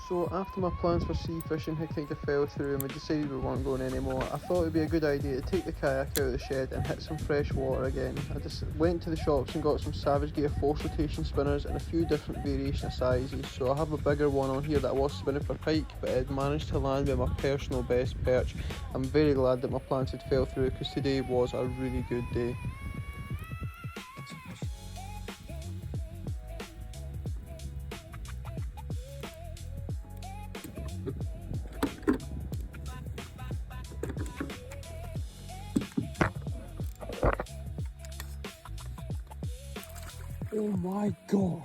So after my plans for sea fishing had kind of fell through and we decided we weren't going anymore, I thought it would be a good idea to take the kayak out of the shed and hit some fresh water again. I just went to the shops and got some Savage Gear force rotation spinners in a few different variation of sizes. So I have a bigger one on here that I was spinning for pike, but it managed to land me my personal best perch. I'm very glad that my plans had fell through because today was a really good day. Oh my god!